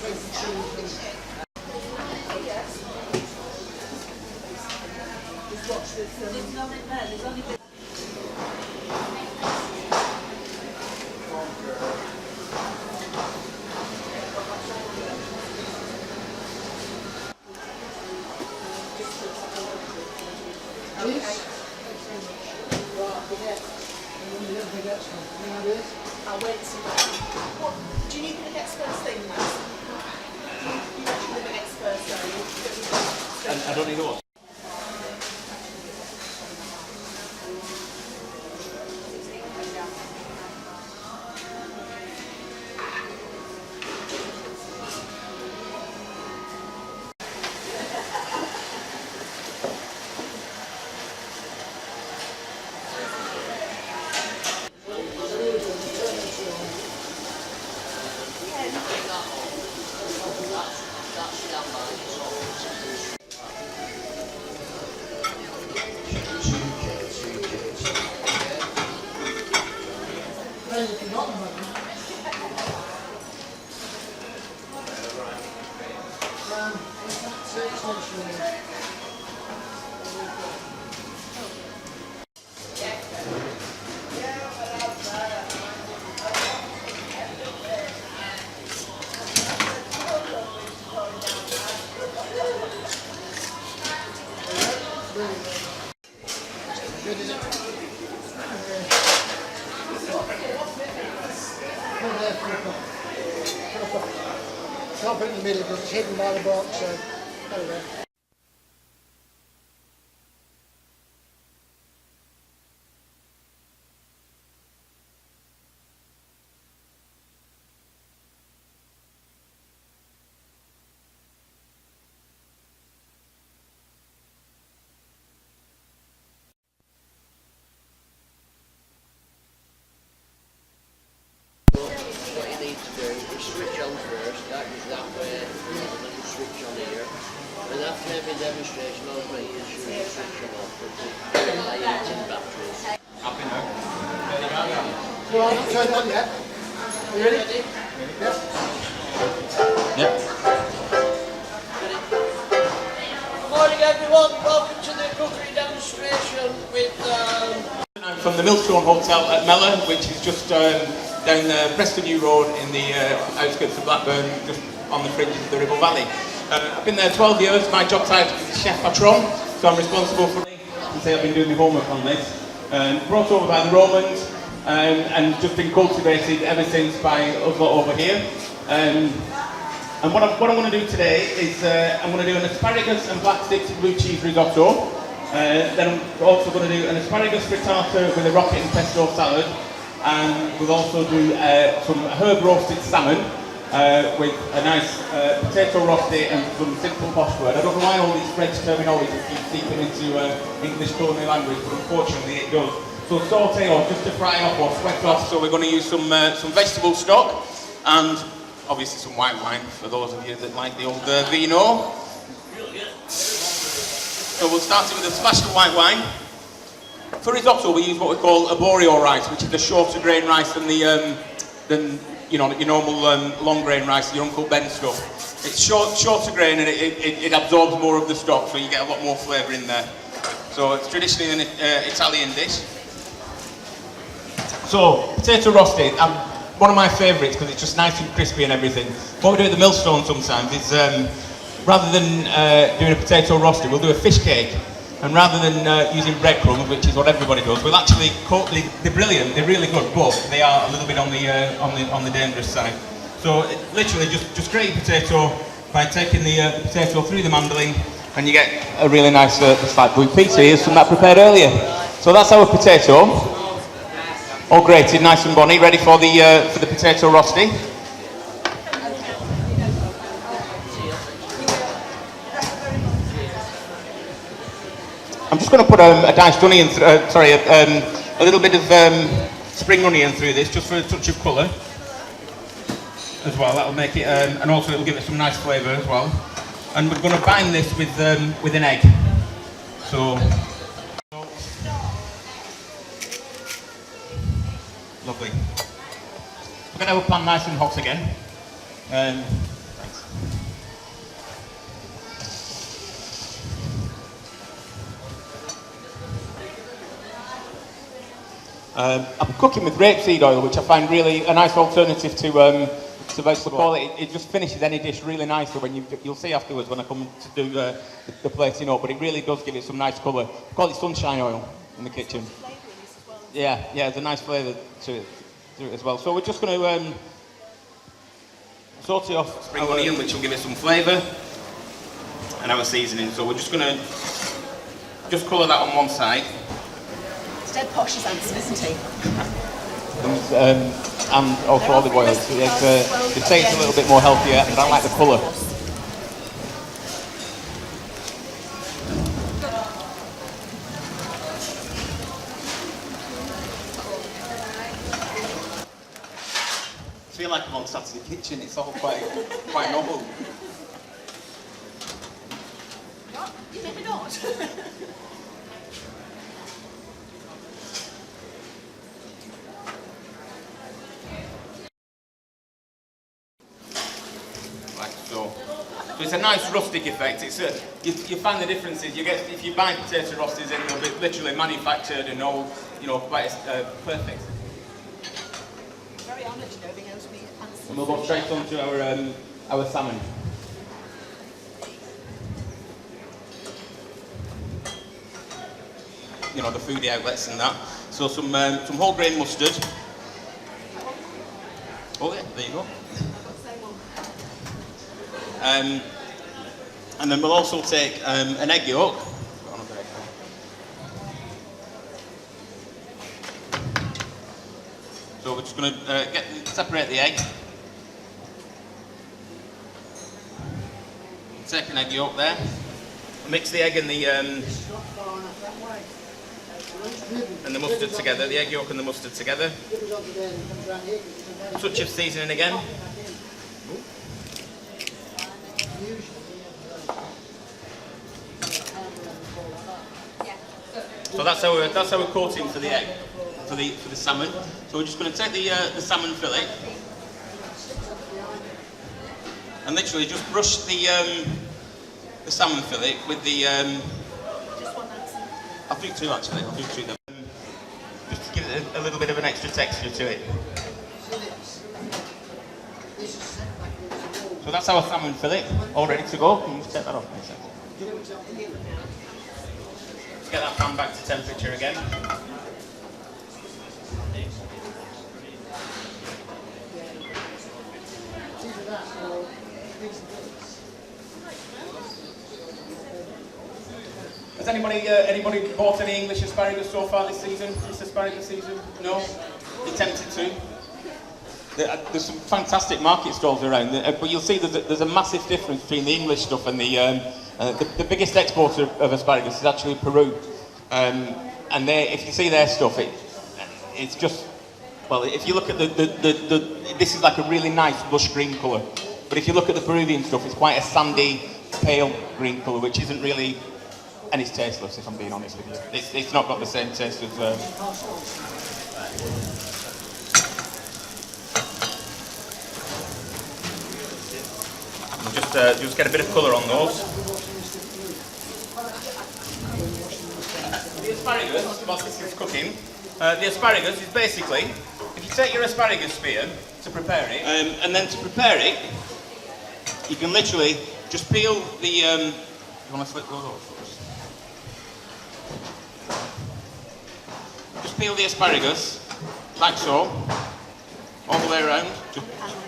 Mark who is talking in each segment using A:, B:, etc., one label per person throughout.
A: I'll wait to see what. Do you need the next first thing, Max? You mentioned the next first thing.
B: I don't need a what?
C: Can't put it in the middle because it's hidden by the box, so there we go.
D: Switch on first, that is that way, and then you switch on here. And after every demonstration on me, you should switch them off by using batteries.
B: Happy now? Ready to go?
C: Well, I've not turned it on yet. Are you ready? Yep.
B: Yep.
D: Good morning everyone, welcome to the cookery demonstration with
B: I'm from the Millstone Hotel at Mellor, which is just down the Preston New Road in the outskirts of Blackburn, just on the fringes of the Ribble Valley. I've been there 12 years, my job title is Chef Patron, so I'm responsible for... I've been doing my homework on this. Brought over by the Romans and just been cultivated ever since by us lot over here. And what I'm going to do today is I'm going to do an asparagus and black sticks and blue cheese risotto. Then I'm also going to do an asparagus frittata with a rocket and pesto salad. And we'll also do some herb roasted salmon with a nice potato rosti and some simple posh word. I don't know why all these French terminologies keep seeping into English colonial language, but unfortunately it does. So saute or just to fry off or sweat off. So we're going to use some vegetable stock and obviously some white wine for those of you that like the old vino. So we'll start it with a splash of white wine. For risotto, we use what we call arborio rice, which is a shorter grain rice than your normal long grain rice, your Uncle Ben stuff. It's shorter grain and it absorbs more of the stock, so you get a lot more flavour in there. So it's traditionally an Italian dish. So potato rosti, one of my favourites because it's just nice and crispy and everything. What we do at the Millstone sometimes is rather than doing a potato rosti, we'll do a fish cake. And rather than using breadcrumbs, which is what everybody does, we'll actually coat. They're brilliant. They're really good, but they are a little bit on the dangerous side. So literally, just grate your potato by taking the potato through the mandolin, and you get a really nice slight blue pizza. Here's some that I prepared earlier. So that's our potato, all grated, nice and bonny, ready for the potato rosti. I'm just going to put a diced onion, a little bit of spring onion through this, just for a touch of colour as well. That'll make it, and also it'll give it some nice flavour as well. And we're going to bind this with an egg. So lovely. We're going to have a pan nice and hot again. Thanks. I'm cooking with rapeseed oil, which I find really a nice alternative to vegetable oil. It just finishes any dish really nicely when you'll see afterwards when I come to do the plating up, but it really does give it some nice colour. I call it sunshine oil in the kitchen. Yeah, there's a nice flavour to it as well. So we're just going to saute off spring onion, which will give it some flavour, and our seasoning. So we're just going to colour that on one side.
A: It's dead posh as Anson, isn't he?
B: And also olive oil. It tastes a little bit more healthier, but I like the colour. I feel like I'm on Saturday Kitchen. It's all quite novel.
A: What? You maybe not.
B: So it's a nice rustic effect. You find the differences. If you buy potato rosters in, they'll be literally manufactured and all, quite perfect.
A: Very honoured, being able to be Anson.
B: And we'll go straight on to our salmon. The foodie outlets and that. So some whole grain mustard. Oh yeah, there you go. And then we'll also take an egg yolk. So we're just going to separate the egg. Take an egg yolk there. Mix the egg and the mustard together. The egg yolk and the mustard together. A touch of seasoning again. So that's our coating for the egg, for the salmon. So we're just going to take the salmon fillet and literally just brush the salmon fillet with the.
A: Just one Anson.
B: I'll do two actually. I'll do two then. Just to give it a little bit of an extra texture to it. So that's our salmon fillet, all ready to go. Can you just take that off? Get that pan back to temperature again. Has anybody bought any English asparagus so far this season? This asparagus season? No? You tempted to? There's some fantastic market stalls around, but you'll see there's a massive difference between the English stuff and the biggest exporter of asparagus is actually Peru. And if you see their stuff, it's just, well, if you look at this is like a really nice lush green colour. But if you look at the Peruvian stuff, it's quite a sandy, pale green colour, which isn't really, and it's tasteless if I'm being honest with you. It's not got the same taste as... Just get a bit of colour on those. The asparagus, whilst this is cooking, the asparagus is basically, if you take your asparagus spear to prepare it, and then to prepare it, you can literally just peel the, you want to flip those over first? Just peel the asparagus, like so, all the way around,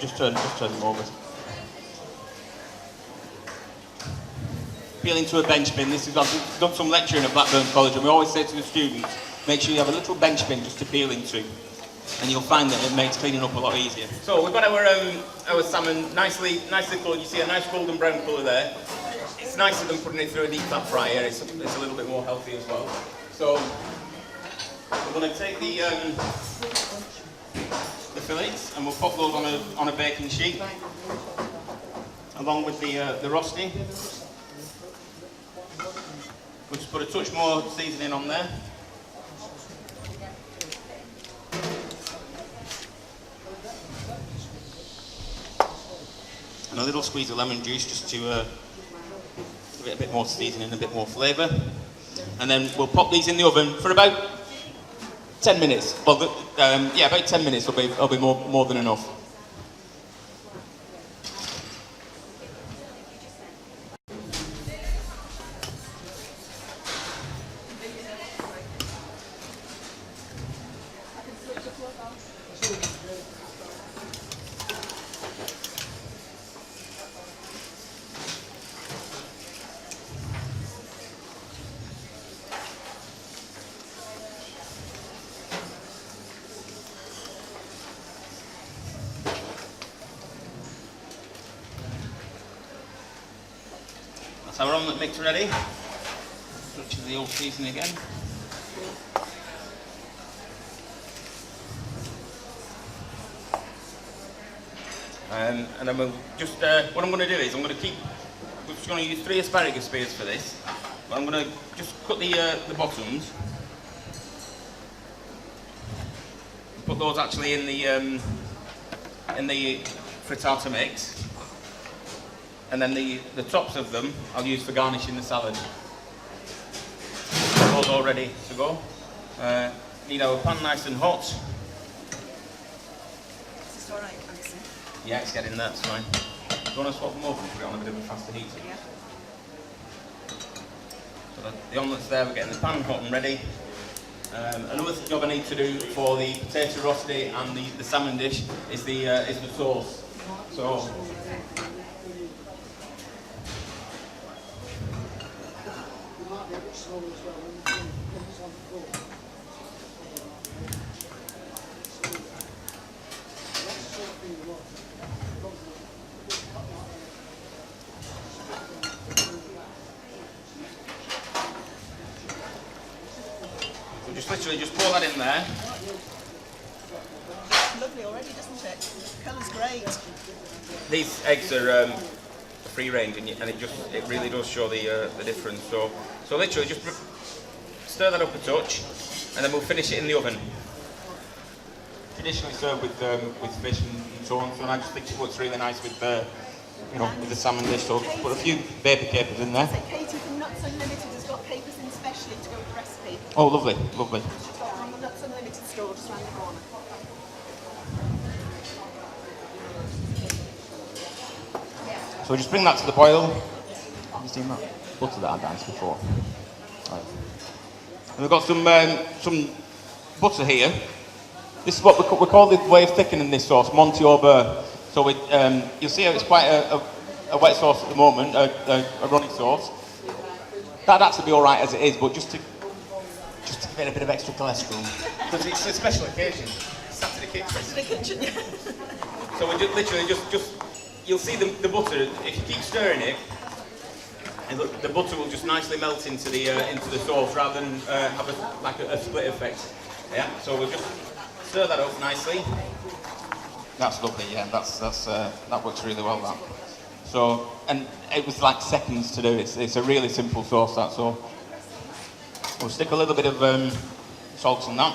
B: just turn them over. Peel into a bench bin. I've done some lecturing at Blackburn College, and we always say to the students, make sure you have a little bench bin just to peel into, and you'll find that it makes cleaning up a lot easier. So we've got our salmon nicely coloured. You see a nice golden brown colour there. It's nicer than putting it through a deep fat fryer. It's a little bit more healthy as well. So we're going to take the fillets and we'll pop those on a baking sheet along with the rosti. We'll just put a touch more seasoning on there. and a little squeeze of lemon juice just to give it a bit more seasoning, a bit more flavour. And then we'll pop these in the oven for about 10 minutes. Well, yeah, about 10 minutes will be more than enough. That's our omelette mix ready. Touch of the old seasoning again. And then we'll just, what I'm going to do is we're just going to use 3 asparagus spears for this. But I'm going to just cut the bottoms. Put those actually in the frittata mix. And then the tops of them I'll use for garnishing the salad. Those all ready to go. Need our pan nice and hot.
A: Is this all right, Anson?
B: Yeah, it's getting there, it's fine. Do you want to swap them over and put it on a bit of a faster heat?
A: Yeah.
B: So the omelette's there, we're getting the pan hot and ready. Another job I need to do for the potato rosti and the salmon dish is the sauce. So just pour that in there.
A: Lovely already, doesn't it? The colour's great.
B: These eggs are free range, and it really does show the difference. So literally just stir that up a touch, and then we'll finish it in the oven. Traditionally served with fish and so on. So I just think it looks really nice with with the salmon dish. So put a few baby capers in there.
A: So Katie from Nuts Unlimited has got capers in specially to go with the recipe.
B: Oh, lovely, lovely.
A: She's got them on the Nuts Unlimited store just around the corner.
B: So we just bring that to the boil. Have you seen that? Butter that I danced before. Right. And we've got some butter here. This is what we call the way of thickening this sauce, Monty au beurre. So you'll see how it's quite a wet sauce at the moment, a runny sauce. That'd actually be all right as it is, but just to give it a bit of extra cholesterol. Because it's a special occasion. Saturday kitchen.
A: Yeah.
B: So we literally just you'll see the butter. If you keep stirring it, and the butter will just nicely melt into the sauce rather than have a split effect. Yeah. So we'll just stir that up nicely. That's lovely. Yeah. That works really well. That. So and it was like seconds to do. It's a really simple sauce. That so we'll stick a little bit of salt on that.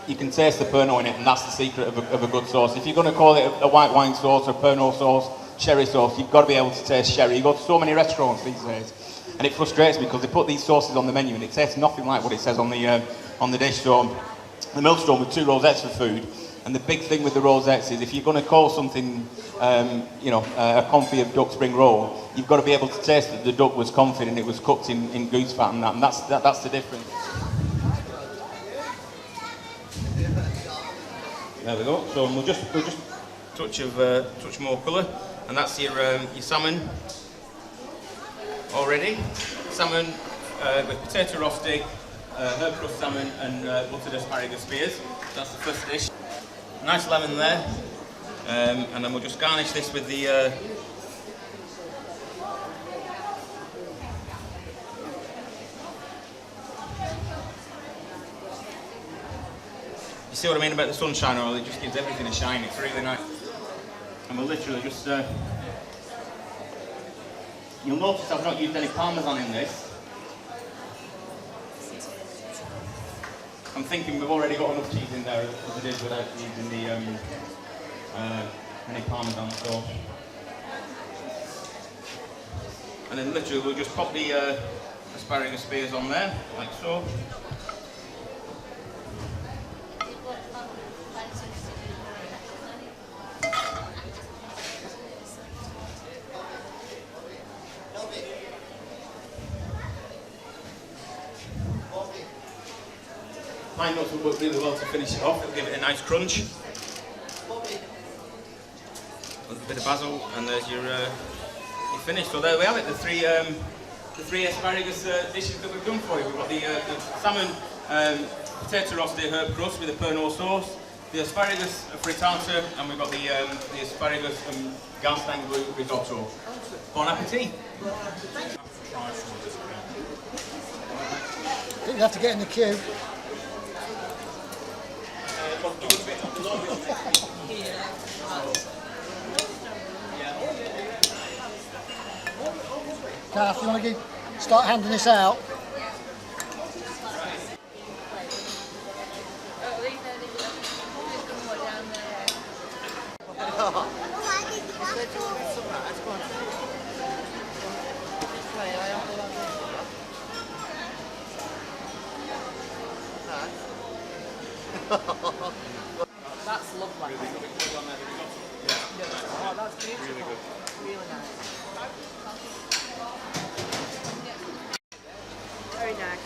B: You can taste the Pernod in it, and that's the secret of a good sauce. If you're going to call it a white wine sauce or Pernod sauce, sherry sauce, you've got to be able to taste sherry. You go to so many restaurants these days, and it frustrates me because they put these sauces on the menu and it tastes nothing like what it says on the dish. So the Millstone with 2 rosettes for food, and the big thing with the rosettes is if you're going to call something, a confit of duck spring roll, you've got to be able to taste that the duck was confit and it was cooked in goose fat and that's the difference. There we go. So we'll just touch more colour, and that's your salmon already. Salmon with potato rosti, herb crust salmon, and buttered asparagus spears. That's the first dish. Nice lemon there, and then we'll just garnish this with the. You see what I mean about the sunshine oil? It just gives everything a shine. It's really nice. And we'll literally just... You'll notice I've not used any parmesan in this. I'm thinking we've already got enough cheese in there as it is without using any parmesan sauce. And then literally we'll just pop the asparagus spears on there, like so. Pine nuts will work really well to finish it off. It'll give it a nice crunch. A little bit of basil, and there's your finished. So there we have it. The three asparagus dishes that we've done for you. We've got the salmon potato roasted herb crust with a Pernod sauce, the asparagus frittata, and we've got the asparagus garstang risotto. Bon appetit.
C: I think you have to get in the queue. Kath, you want to start handing this out?
A: That's lovely. Oh, that's beautiful.
B: Really good.
A: Really nice. Very nice.